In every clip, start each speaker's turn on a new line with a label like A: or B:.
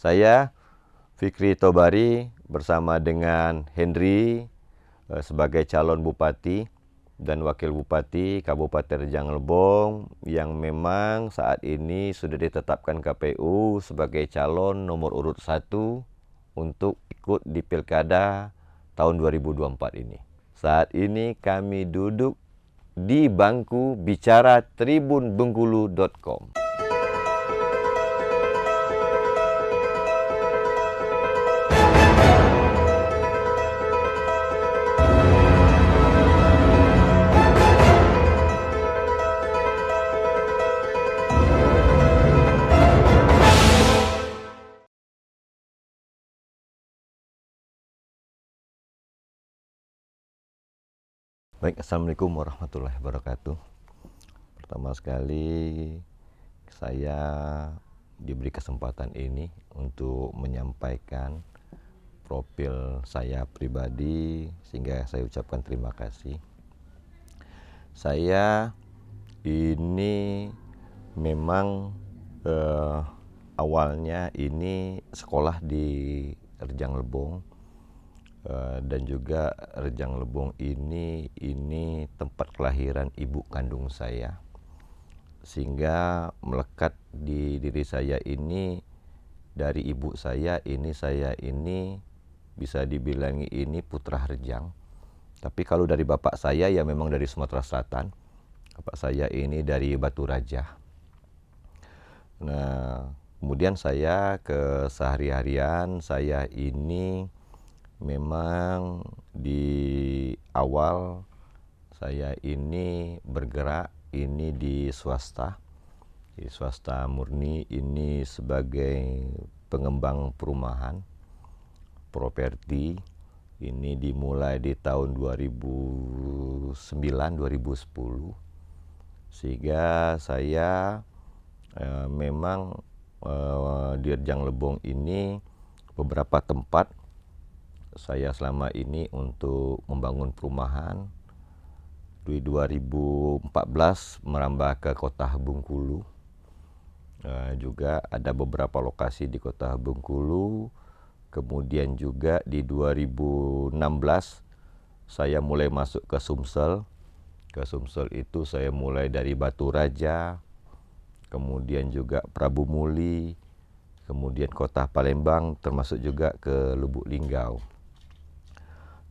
A: Saya Fikri Tobari bersama dengan Henry sebagai calon bupati dan wakil bupati Kabupaten Rejang Lebong yang memang saat ini sudah ditetapkan KPU sebagai calon nomor urut 1 untuk ikut di Pilkada tahun 2024 ini. Saat ini kami duduk di bangku bicara tribunbengkulu.com. Baik, Assalamualaikum warahmatullahi wabarakatuh. Pertama sekali saya diberi kesempatan ini untuk menyampaikan profil saya pribadi, sehingga saya ucapkan terima kasih. Saya ini memang awalnya ini sekolah di Rejang Lebong. Dan juga Rejang Lebong ini tempat kelahiran ibu kandung saya, sehingga melekat di diri saya ini dari ibu saya ini bisa dibilangi ini putra Rejang. Tapi kalau dari bapak saya ya memang dari Sumatera Selatan. Bapak saya ini dari Batu Raja. Nah, kemudian saya ke sehari-harian saya ini memang di awal saya ini bergerak ini di swasta murni, ini sebagai pengembang perumahan properti. Ini dimulai di tahun 2009-2010, sehingga saya memang di Rejang Lebong ini beberapa tempat saya selama ini untuk membangun perumahan. Di 2014 merambah ke Kota Bengkulu. Juga ada beberapa lokasi di Kota Bengkulu. Kemudian juga di 2016 saya mulai masuk ke Sumsel. Ke Sumsel itu saya mulai dari Batu Raja, kemudian juga Prabu Muli, kemudian Kota Palembang, termasuk juga ke Lubuk Linggau.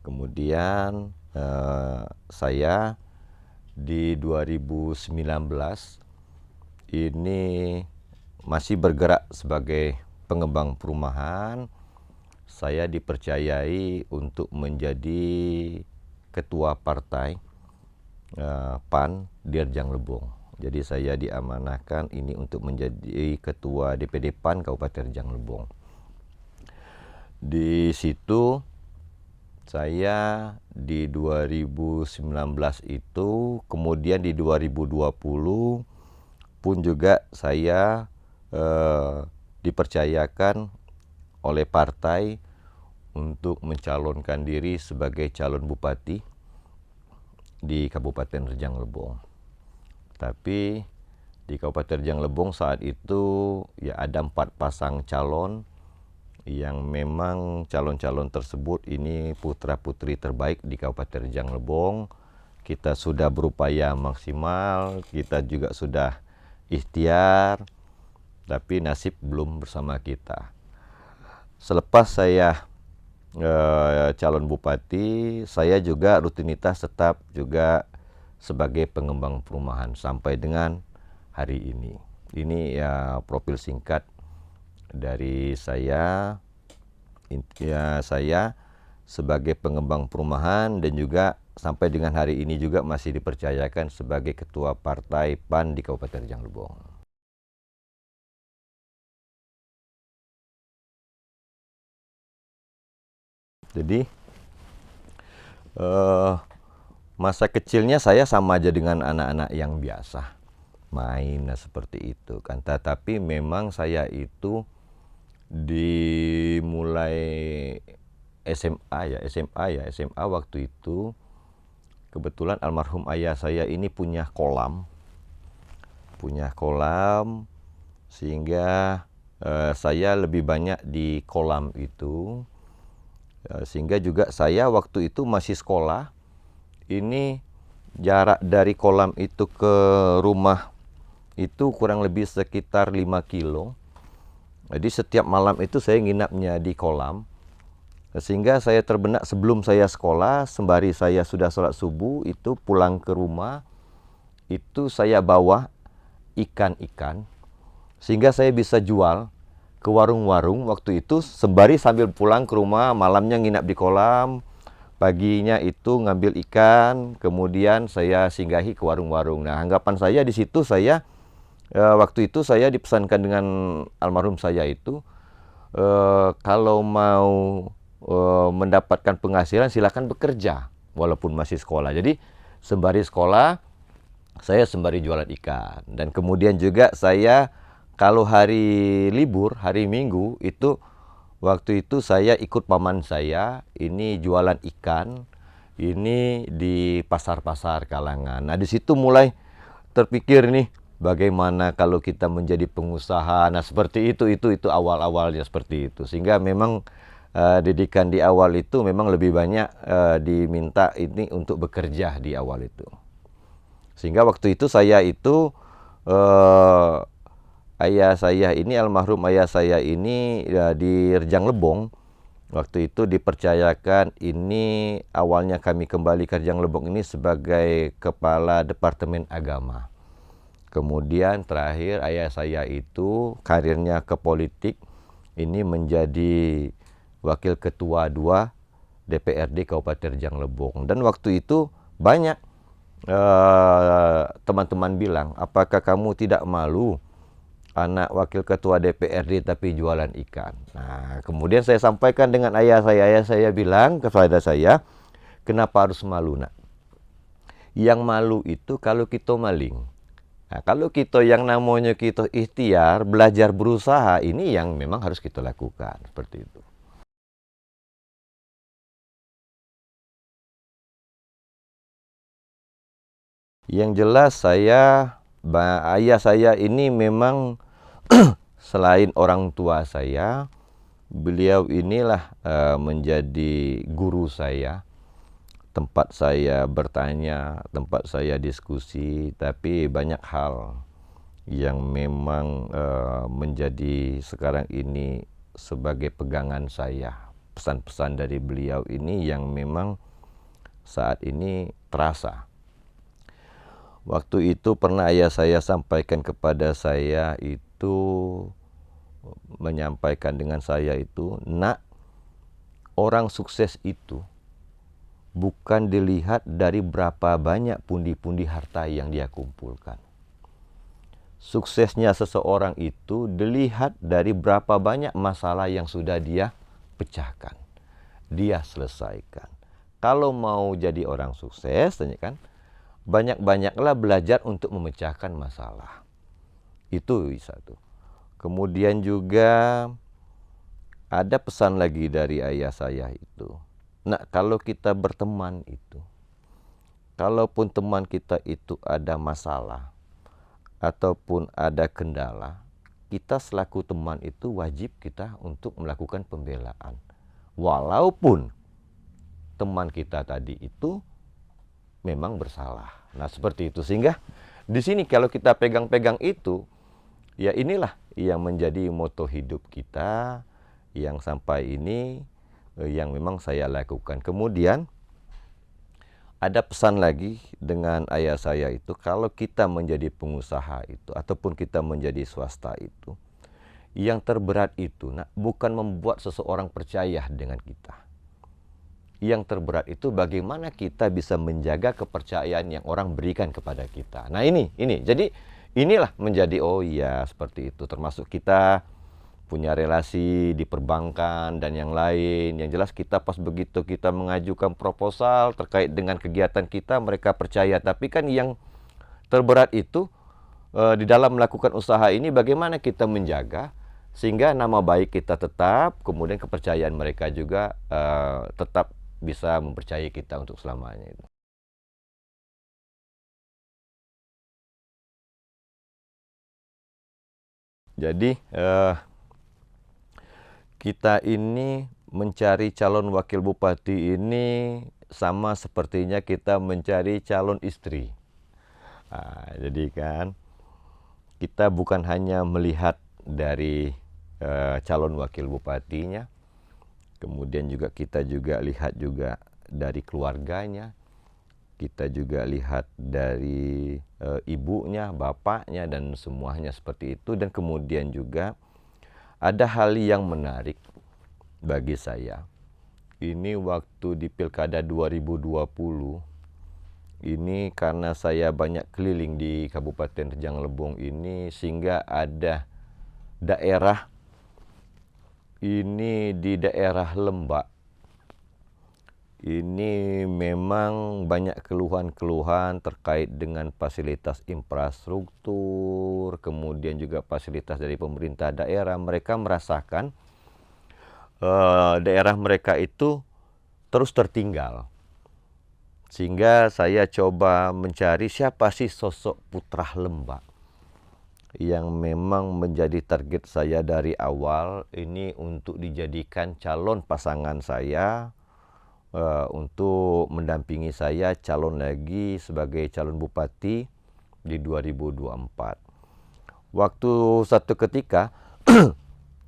A: Kemudian saya di 2019 ini masih bergerak sebagai pengembang perumahan. Saya dipercayai untuk menjadi ketua partai PAN di Rejang Lebong. Jadi saya diamanahkan ini untuk menjadi ketua DPD PAN Kabupaten Rejang Lebong. Di situ saya di 2019 itu, kemudian di 2020 pun juga saya dipercayakan oleh partai untuk mencalonkan diri sebagai calon bupati di Kabupaten Rejang Lebong. Tapi di Kabupaten Rejang Lebong saat itu ya ada 4 pasang calon, yang memang calon-calon tersebut ini putra-putri terbaik di Kabupaten Rejang Lebong. Kita sudah berupaya maksimal, kita juga sudah ikhtiar, tapi nasib belum bersama kita. Selepas saya calon bupati, saya juga rutinitas tetap juga sebagai pengembang perumahan sampai dengan hari ini. Ini ya profil singkat dari saya. Intinya saya sebagai pengembang perumahan dan juga sampai dengan hari ini juga masih dipercayakan sebagai ketua partai PAN di Kabupaten Rejang Lebong. Jadi masa kecilnya saya sama aja dengan anak-anak yang biasa, main seperti itu kan. Tetapi memang saya itu dimulai SMA waktu itu kebetulan almarhum ayah saya ini punya kolam sehingga saya lebih banyak di kolam itu. Sehingga juga saya waktu itu masih sekolah, ini jarak dari kolam itu ke rumah itu kurang lebih sekitar 5 kilo. Jadi setiap malam itu saya nginapnya di kolam. Sehingga saya terbenak sebelum saya sekolah, sembari saya sudah sholat subuh, itu pulang ke rumah, itu saya bawa ikan-ikan. Sehingga saya bisa jual ke warung-warung waktu itu, sembari sambil pulang ke rumah, malamnya nginap di kolam, paginya itu ngambil ikan, kemudian saya singgahi ke warung-warung. Nah, anggapan saya di situ saya waktu itu saya dipesankan dengan almarhum saya itu, kalau mau mendapatkan penghasilan silakan bekerja walaupun masih sekolah. Jadi sembari sekolah saya sembari jualan ikan, dan kemudian juga saya kalau hari libur, hari Minggu itu waktu itu saya ikut paman saya ini jualan ikan ini di pasar-pasar Kalangan. Nah, di situ mulai terpikir nih bagaimana kalau kita menjadi pengusaha. Nah, seperti itu awal-awalnya seperti itu. Sehingga memang didikan di awal itu memang lebih banyak diminta ini untuk bekerja di awal itu. Sehingga waktu itu saya itu ayah saya ini, almarhum ayah saya ini di Rejang Lebong, waktu itu dipercayakan ini awalnya kami kembali ke Rejang Lebong ini sebagai kepala Departemen Agama. Kemudian terakhir ayah saya itu karirnya ke politik, ini menjadi wakil ketua 2 DPRD Kabupaten Rejang Lebong. Dan waktu itu banyak teman-teman bilang, apakah kamu tidak malu anak wakil ketua DPRD tapi jualan ikan? Nah, kemudian saya sampaikan dengan ayah saya bilang kepada saya, kenapa harus malu, nak? Yang malu itu kalau kita maling. Nah, kalau kita yang namanya kita ikhtiar, belajar berusaha, ini yang memang harus kita lakukan, seperti itu. Yang jelas ayah saya ini memang selain orang tua saya, beliau inilah menjadi guru saya, tempat saya bertanya, tempat saya diskusi, tapi banyak hal yang memang menjadi sekarang ini sebagai pegangan saya. Pesan-pesan dari beliau ini yang memang saat ini terasa. Waktu itu pernah ayah saya sampaikan kepada saya itu, menyampaikan dengan saya itu, nak, orang sukses itu bukan dilihat dari berapa banyak pundi-pundi harta yang dia kumpulkan. Suksesnya seseorang itu dilihat dari berapa banyak masalah yang sudah dia pecahkan, dia selesaikan. Kalau mau jadi orang sukses, kan, banyak-banyaklah belajar untuk memecahkan masalah. Itu satu. Kemudian juga ada pesan lagi dari ayah saya itu. Nah, kalau kita berteman itu, kalaupun teman kita itu ada masalah ataupun ada kendala, kita selaku teman itu wajib kita untuk melakukan pembelaan. Walaupun teman kita tadi itu memang bersalah. Nah, seperti itu. Sehingga di sini kalau kita pegang-pegang itu, ya inilah yang menjadi moto hidup kita yang sampai ini yang memang saya lakukan. Kemudian ada pesan lagi dengan ayah saya itu, kalau kita menjadi pengusaha itu ataupun kita menjadi swasta itu, yang terberat itu bukan membuat seseorang percaya dengan kita. Yang terberat itu bagaimana kita bisa menjaga kepercayaan yang orang berikan kepada kita. Nah, ini. Jadi inilah menjadi, oh iya, seperti itu. Termasuk kita punya relasi di perbankan dan yang lain. Yang jelas kita pas begitu kita mengajukan proposal terkait dengan kegiatan kita, mereka percaya. Tapi kan yang terberat itu di dalam melakukan usaha ini bagaimana kita menjaga sehingga nama baik kita tetap, kemudian kepercayaan mereka juga tetap bisa mempercayai kita untuk selamanya itu. Jadi kita ini mencari calon wakil bupati ini sama sepertinya kita mencari calon istri. Nah, jadi kan kita bukan hanya melihat dari calon wakil bupatinya, kemudian juga kita juga lihat juga dari keluarganya, kita juga lihat dari ibunya, bapaknya, dan semuanya seperti itu. Dan kemudian juga ada hal yang menarik bagi saya. Ini waktu di Pilkada 2020, ini karena saya banyak keliling di Kabupaten Rejang Lebong ini, sehingga ada daerah, ini di daerah Lembak, ini memang banyak keluhan-keluhan terkait dengan fasilitas infrastruktur, kemudian juga fasilitas dari pemerintah daerah. Mereka merasakan daerah mereka itu terus tertinggal. Sehingga saya coba mencari siapa sih sosok putra Lembak yang memang menjadi target saya dari awal ini untuk dijadikan calon pasangan saya, untuk mendampingi saya calon lagi sebagai calon bupati di 2024. Waktu satu ketika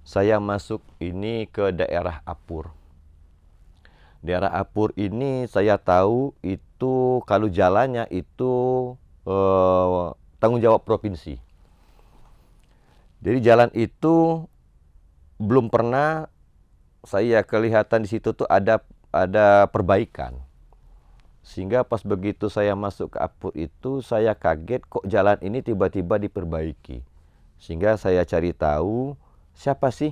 A: saya masuk ini ke daerah Apur. Daerah Apur ini saya tahu itu kalau jalannya itu tanggung jawab provinsi. Jadi jalan itu belum pernah saya kelihatan di situ tuh ada perbaikan. Sehingga pas begitu saya masuk ke Apur itu saya kaget kok jalan ini tiba-tiba diperbaiki. Sehingga saya cari tahu siapa sih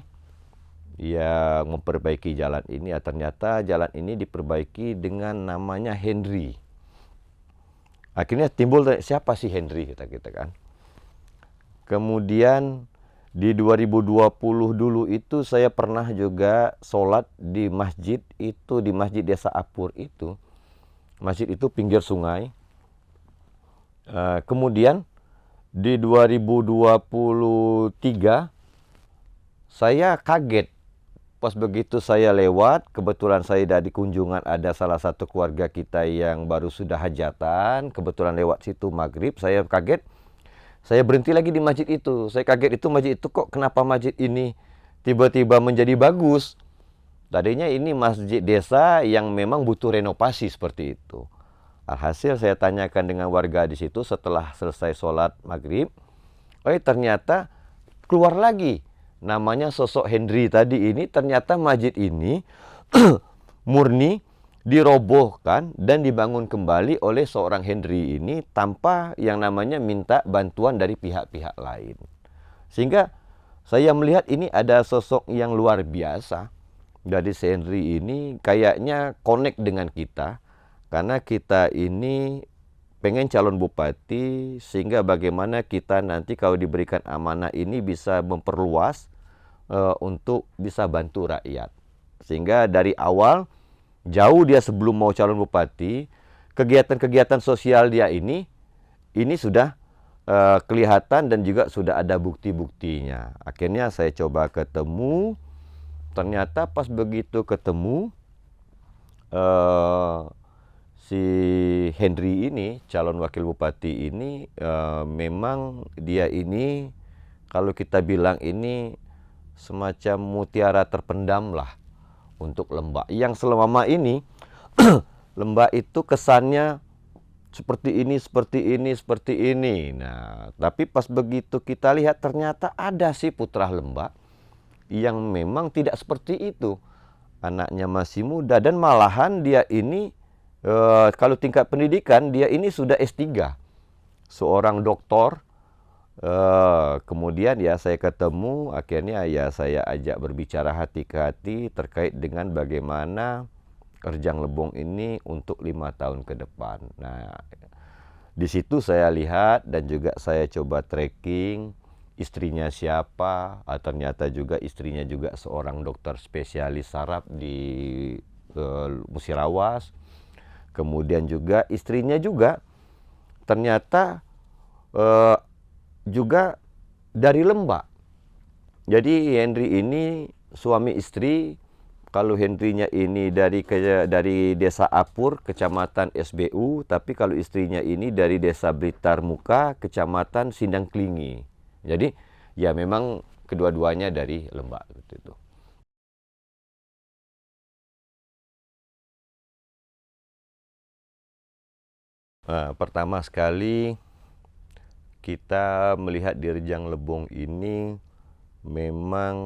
A: yang memperbaiki jalan ini. Ternyata jalan ini diperbaiki dengan namanya Henry. Akhirnya timbul siapa sih Henry, kita kan. Kemudian di 2020 dulu itu saya pernah juga sholat di masjid itu, di masjid desa Apur itu. Masjid itu pinggir sungai. Kemudian di 2023 saya kaget pas begitu saya lewat, kebetulan saya dari kunjungan ada salah satu keluarga kita yang baru sudah hajatan, kebetulan lewat situ maghrib, saya kaget. Saya berhenti lagi di masjid itu. Saya kaget itu masjid itu kok kenapa masjid ini tiba-tiba menjadi bagus. Tadinya ini masjid desa yang memang butuh renovasi seperti itu. Alhasil saya tanyakan dengan warga di situ setelah selesai sholat maghrib. Ternyata keluar lagi namanya sosok Henry tadi ini. Ternyata masjid ini murni dirobohkan dan dibangun kembali oleh seorang Henry ini tanpa yang namanya minta bantuan dari pihak-pihak lain. Sehingga saya melihat ini ada sosok yang luar biasa. Dari si Henry ini kayaknya connect dengan kita, karena kita ini pengen calon bupati, sehingga bagaimana kita nanti kalau diberikan amanah ini bisa memperluas untuk bisa bantu rakyat. Sehingga dari awal jauh dia sebelum mau calon bupati, kegiatan-kegiatan sosial dia ini sudah kelihatan dan juga sudah ada bukti-buktinya. Akhirnya saya coba ketemu, ternyata pas begitu ketemu si Henry ini, calon wakil bupati ini, memang dia ini kalau kita bilang ini semacam mutiara terpendam lah untuk Lembak. Yang selama ini Lembak itu kesannya seperti ini, seperti ini, seperti ini. Nah, tapi pas begitu kita lihat ternyata ada sih putra Lembak yang memang tidak seperti itu. Anaknya masih muda dan malahan dia ini kalau tingkat pendidikan dia ini sudah S3. Seorang doktor. Kemudian ya saya ketemu, akhirnya ya saya ajak berbicara hati ke hati terkait dengan bagaimana Rejang Lebong ini untuk 5 tahun ke depan. Nah, di situ saya lihat dan juga saya coba tracking istrinya siapa. Ternyata juga istrinya juga seorang dokter spesialis saraf di Musirawas. Kemudian juga istrinya juga ternyata juga dari Lembak. Jadi Henry ini suami istri. Kalau Henrynya ini dari desa Apur, kecamatan SBU, tapi kalau istrinya ini dari desa Blitar Muka, kecamatan Sindang Klingi. Jadi ya memang kedua-duanya dari Lembak gitu. Pertama sekali kita melihat di Rejang Lebong ini memang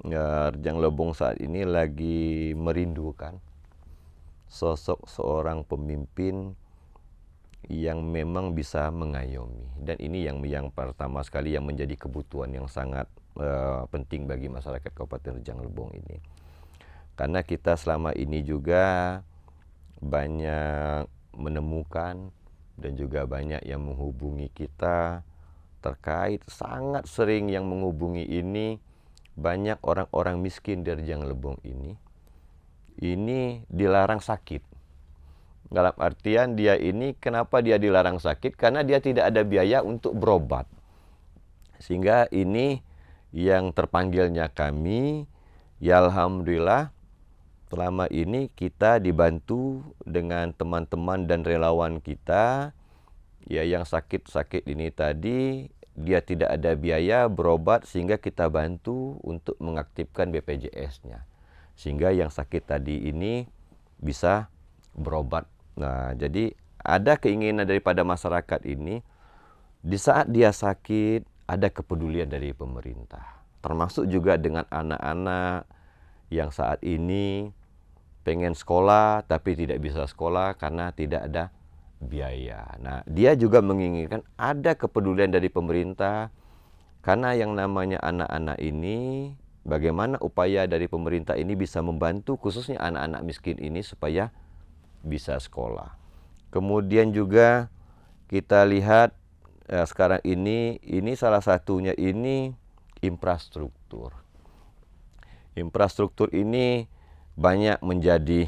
A: Rejang Lebong saat ini lagi merindukan sosok seorang pemimpin yang memang bisa mengayomi, dan ini yang pertama sekali yang menjadi kebutuhan yang sangat penting bagi masyarakat Kabupaten Rejang Lebong ini, karena kita selama ini juga banyak menemukan dan juga banyak yang menghubungi kita terkait, sangat sering yang menghubungi ini banyak orang-orang miskin di Rejang Lebong ini dilarang sakit. Dalam artian dia ini, kenapa dia dilarang sakit? Karena dia tidak ada biaya untuk berobat. Sehingga ini yang terpanggilnya kami, ya alhamdulillah selama ini kita dibantu dengan teman-teman dan relawan kita, ya yang sakit-sakit ini tadi, dia tidak ada biaya berobat sehingga kita bantu untuk mengaktifkan BPJS-nya. Sehingga yang sakit tadi ini bisa berobat. Nah, jadi ada keinginan daripada masyarakat ini, di saat dia sakit, ada kepedulian dari pemerintah. Termasuk juga dengan anak-anak yang saat ini pengen sekolah, tapi tidak bisa sekolah karena tidak ada biaya. Nah, dia juga menginginkan ada kepedulian dari pemerintah, karena yang namanya anak-anak ini, bagaimana upaya dari pemerintah ini bisa membantu khususnya anak-anak miskin ini supaya bisa sekolah. Kemudian juga kita lihat sekarang ini salah satunya ini infrastruktur. Infrastruktur ini banyak menjadi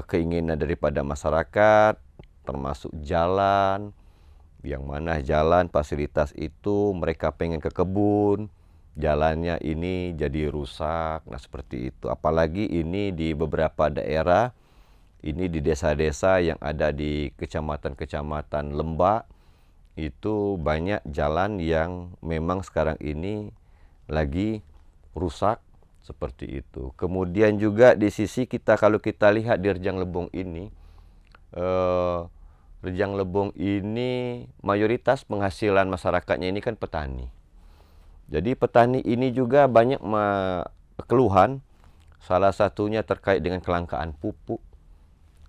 A: keinginan daripada masyarakat, termasuk jalan, yang mana jalan fasilitas itu mereka pengen ke kebun, jalannya ini jadi rusak. Nah seperti itu, apalagi ini di beberapa daerah, ini di desa-desa yang ada di kecamatan-kecamatan Lembak, itu banyak jalan yang memang sekarang ini lagi rusak seperti itu. Kemudian juga di sisi kita, kalau kita lihat di Rejang Lebong ini, Rejang Lebong ini mayoritas penghasilan masyarakatnya ini kan petani. Jadi petani ini juga banyak keluhan, salah satunya terkait dengan kelangkaan pupuk,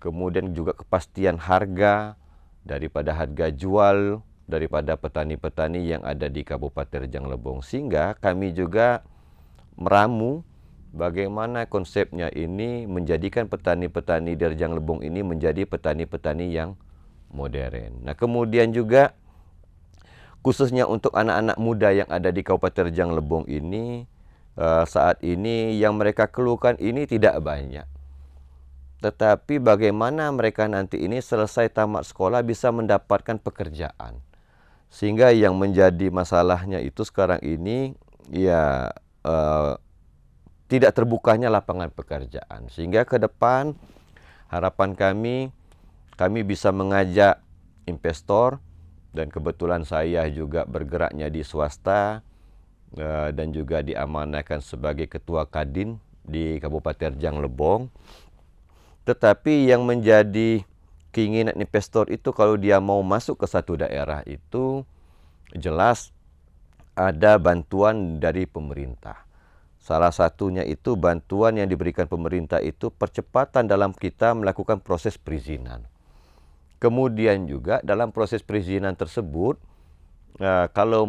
A: kemudian juga kepastian harga daripada harga jual daripada petani-petani yang ada di Kabupaten Rejang Lebong. Sehingga kami juga meramu bagaimana konsepnya ini menjadikan petani-petani di Rejang Lebong ini menjadi petani-petani yang modern. Nah kemudian juga khususnya untuk anak-anak muda yang ada di Kabupaten Rejang Lebong ini, saat ini yang mereka keluhkan ini tidak banyak. Tetapi bagaimana mereka nanti ini selesai tamat sekolah bisa mendapatkan pekerjaan. Sehingga yang menjadi masalahnya itu sekarang ini ya tidak terbukanya lapangan pekerjaan. Sehingga ke depan harapan kami bisa mengajak investor, dan kebetulan saya juga bergeraknya di swasta dan juga diamanahkan sebagai ketua Kadin di Kabupaten Rejang Lebong. Tetapi yang menjadi keinginan investor itu kalau dia mau masuk ke satu daerah itu jelas ada bantuan dari pemerintah. Salah satunya itu bantuan yang diberikan pemerintah itu percepatan dalam kita melakukan proses perizinan. Kemudian juga dalam proses perizinan tersebut, kalau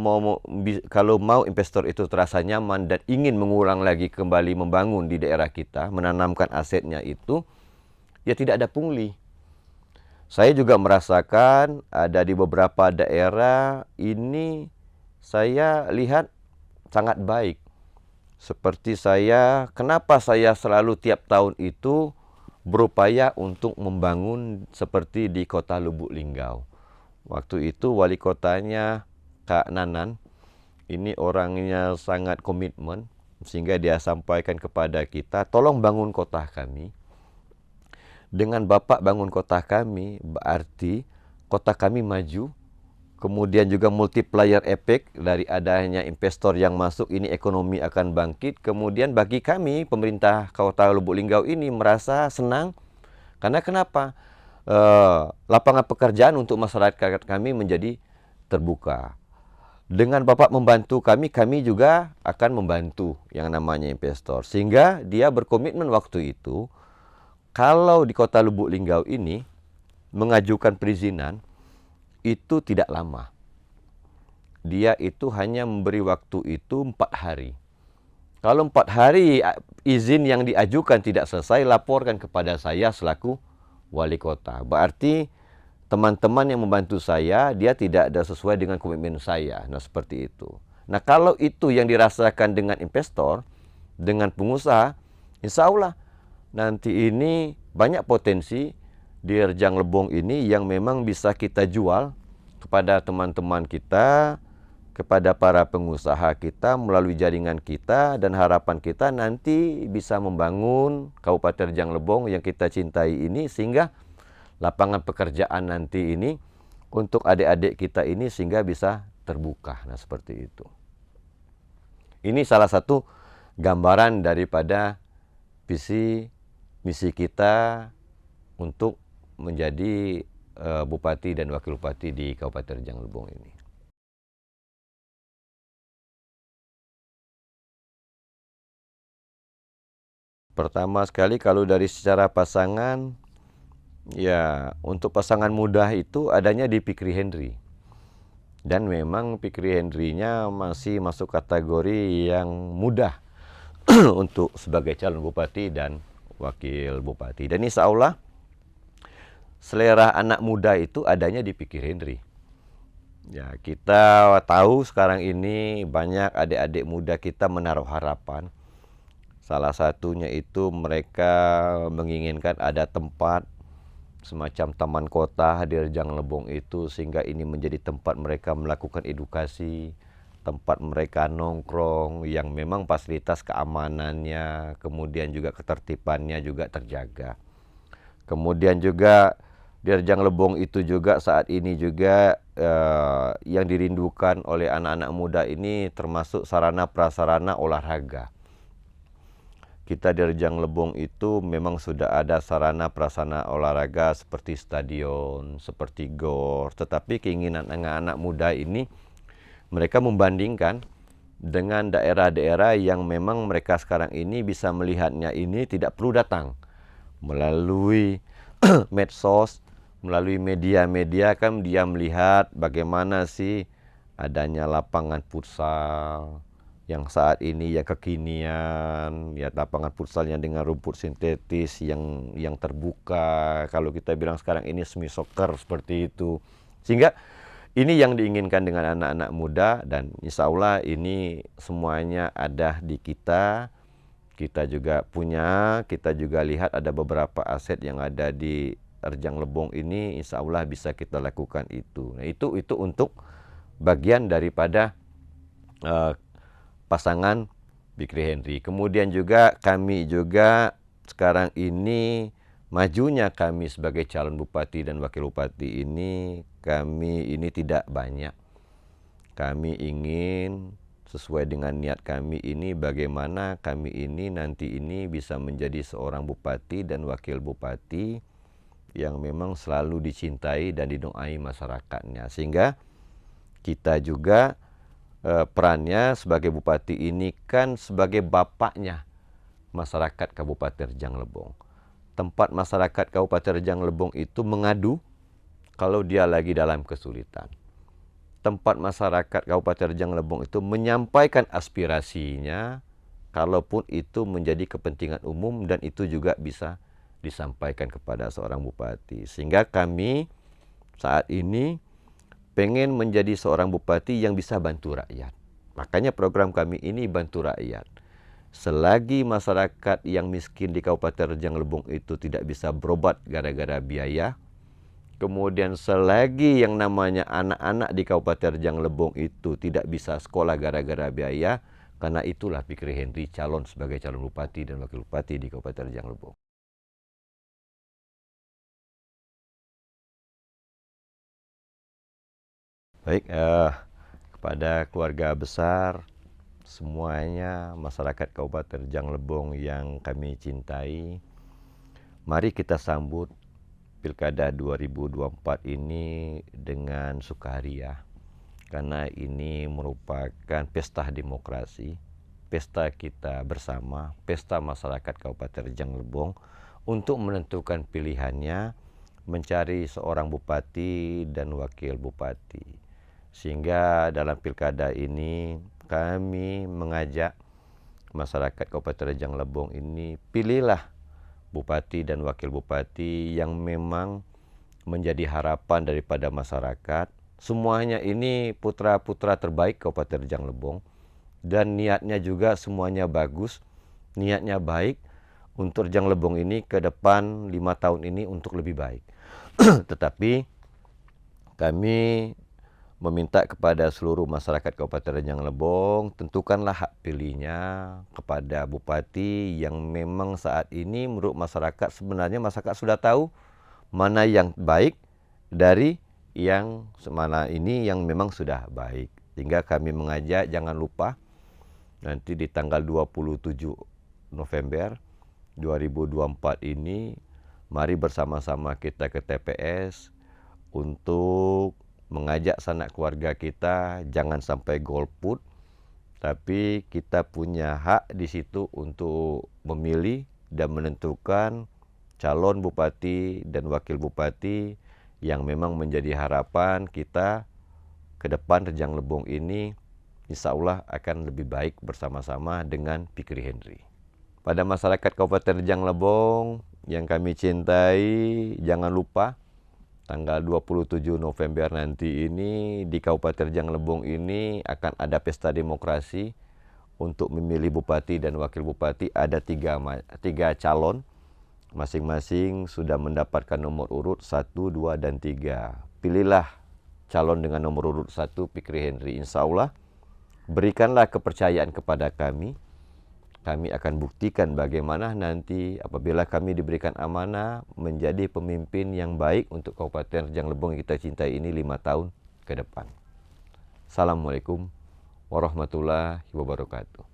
A: mau investor itu terasa nyaman dan ingin mengulang lagi kembali membangun di daerah kita, menanamkan asetnya itu, ya tidak ada pungli. Saya juga merasakan ada di beberapa daerah ini saya lihat sangat baik. Seperti kenapa saya selalu tiap tahun itu berupaya untuk membangun seperti di kota Lubuk Linggau. Waktu itu wali kotanya Kak Nanan, ini orangnya sangat komitmen. sehingga dia sampaikan kepada kita, tolong bangun kota kami. Dengan Bapak bangun kota kami, berarti kota kami maju. Kemudian juga multiplier efek dari adanya investor yang masuk, ini ekonomi akan bangkit. Kemudian bagi kami, pemerintah Kota Lubuk Linggau ini merasa senang. Karena kenapa? Lapangan pekerjaan untuk masyarakat kami menjadi terbuka. Dengan Bapak membantu kami, kami juga akan membantu yang namanya investor. Sehingga dia berkomitmen waktu itu, kalau di Kota Lubuk Linggau ini mengajukan perizinan, itu tidak lama. Dia itu hanya memberi waktu itu 4 hari. Kalau 4 hari izin yang diajukan tidak selesai, laporkan kepada saya selaku wali kota. Berarti teman-teman yang membantu saya, dia tidak ada sesuai dengan komitmen saya. Nah, seperti itu. Nah, kalau itu yang dirasakan dengan investor, dengan pengusaha, insya Allah nanti ini banyak potensi di Rejang Lebong ini yang memang bisa kita jual kepada teman-teman kita, kepada para pengusaha kita melalui jaringan kita, dan harapan kita nanti bisa membangun Kabupaten Rejang Lebong yang kita cintai ini, sehingga lapangan pekerjaan nanti ini untuk adik-adik kita ini sehingga bisa terbuka. Nah, seperti itu. Ini salah satu gambaran daripada visi misi kita untuk menjadi bupati dan wakil bupati di Kabupaten Rejang Lebong ini. Pertama sekali kalau dari secara pasangan, ya untuk pasangan muda itu adanya di Fikri Henry. Dan memang Fikri Henry-nya masih masuk kategori yang mudah untuk sebagai calon bupati dan wakil bupati. Dan insya Allah selera anak muda itu adanya di Fikri Henry. Ya, kita tahu sekarang ini banyak adik-adik muda kita menaruh harapan. Salah satunya itu mereka menginginkan ada tempat semacam taman kota di Rejang Lebong itu, sehingga ini menjadi tempat mereka melakukan edukasi, tempat mereka nongkrong yang memang fasilitas keamanannya, kemudian juga ketertibannya juga terjaga. Kemudian juga di Rejang Lebong itu juga saat ini juga yang dirindukan oleh anak-anak muda ini termasuk sarana prasarana olahraga. Kita di Rejang Lebong itu memang sudah ada sarana prasarana olahraga seperti stadion, seperti gor. Tetapi keinginan anak-anak muda ini, mereka membandingkan dengan daerah-daerah yang memang mereka sekarang ini bisa melihatnya ini tidak perlu datang. Melalui medsos, melalui media-media kan dia melihat bagaimana sih adanya lapangan futsal yang saat ini yang kekinian, ya lapangan futsalnya dengan rumput sintetis yang terbuka. Kalau kita bilang sekarang ini semi soccer seperti itu. Sehingga ini yang diinginkan dengan anak-anak muda, dan insya Allah ini semuanya ada di kita. Kita juga punya, kita juga lihat ada beberapa aset yang ada di Rejang Lebong ini, insya Allah bisa kita lakukan itu. Nah, itu untuk bagian daripada pasangan Fikri Henry. Kemudian juga kami juga sekarang ini majunya kami sebagai calon bupati dan wakil bupati ini, kami ini tidak banyak. Kami ingin sesuai dengan niat kami ini bagaimana kami ini nanti ini bisa menjadi seorang bupati dan wakil bupati yang memang selalu dicintai dan didoai masyarakatnya. Sehingga kita juga perannya sebagai bupati ini kan sebagai bapaknya masyarakat Kabupaten Rejang Lebong. Tempat masyarakat Kabupaten Rejang Lebong itu mengadu kalau dia lagi dalam kesulitan. Tempat masyarakat Kabupaten Rejang Lebong itu menyampaikan aspirasinya, kalaupun itu menjadi kepentingan umum dan itu juga bisa disampaikan kepada seorang bupati. Sehingga kami saat ini pengen menjadi seorang bupati yang bisa bantu rakyat. Makanya program kami ini bantu rakyat. Selagi masyarakat yang miskin di Kabupaten Rejang Lebong itu tidak bisa berobat gara-gara biaya, kemudian selagi yang namanya anak-anak di Kabupaten Rejang Lebong itu tidak bisa sekolah gara-gara biaya, Karena itulah Fikri Henry calon sebagai calon bupati dan wakil bupati di Kabupaten Rejang Lebong. Baik, kepada keluarga besar semuanya, masyarakat Kabupaten Rejang Lebong yang kami cintai, mari kita sambut Pilkada 2024 ini dengan sukaria. Karena ini merupakan pesta demokrasi, pesta kita bersama, pesta masyarakat Kabupaten Rejang Lebong untuk menentukan pilihannya, mencari seorang bupati dan wakil bupati. Sehingga dalam pilkada ini kami mengajak masyarakat Kabupaten Rejang Lebong ini, pilihlah bupati dan wakil bupati yang memang menjadi harapan daripada masyarakat. Semuanya ini putra-putra terbaik Kabupaten Rejang Lebong, dan niatnya juga semuanya bagus, niatnya baik untuk Rejang Lebong ini ke depan 5 tahun ini untuk lebih baik. Tetapi kami meminta kepada seluruh masyarakat Kabupaten Rejang Lebong, tentukanlah hak pilihnya kepada bupati yang memang saat ini menurut masyarakat, sebenarnya masyarakat sudah tahu mana yang baik dari yang semana ini yang memang sudah baik. Sehingga kami mengajak jangan lupa nanti di tanggal 27 November 2024 ini, mari bersama-sama kita ke TPS untuk mengajak sanak keluarga kita jangan sampai golput, tapi kita punya hak di situ untuk memilih dan menentukan calon bupati dan wakil bupati yang memang menjadi harapan kita ke depan. Rejang Lebong ini insya Allah akan lebih baik bersama-sama dengan Fikri Henry. Pada masyarakat Kabupaten Rejang Lebong yang kami cintai, jangan lupa tanggal 27 November nanti ini di Kabupaten Rejang Lebong ini akan ada pesta demokrasi untuk memilih bupati dan wakil bupati. Ada tiga calon, masing-masing sudah mendapatkan nomor urut 1, 2, dan 3. Pilihlah calon dengan nomor urut 1, Fikri Henry. Insya Allah berikanlah kepercayaan kepada kami. Kami akan buktikan bagaimana nanti apabila kami diberikan amanah menjadi pemimpin yang baik untuk Kabupaten Rejang Lebong yang kita cintai ini 5 tahun ke depan. Assalamualaikum warahmatullahi wabarakatuh.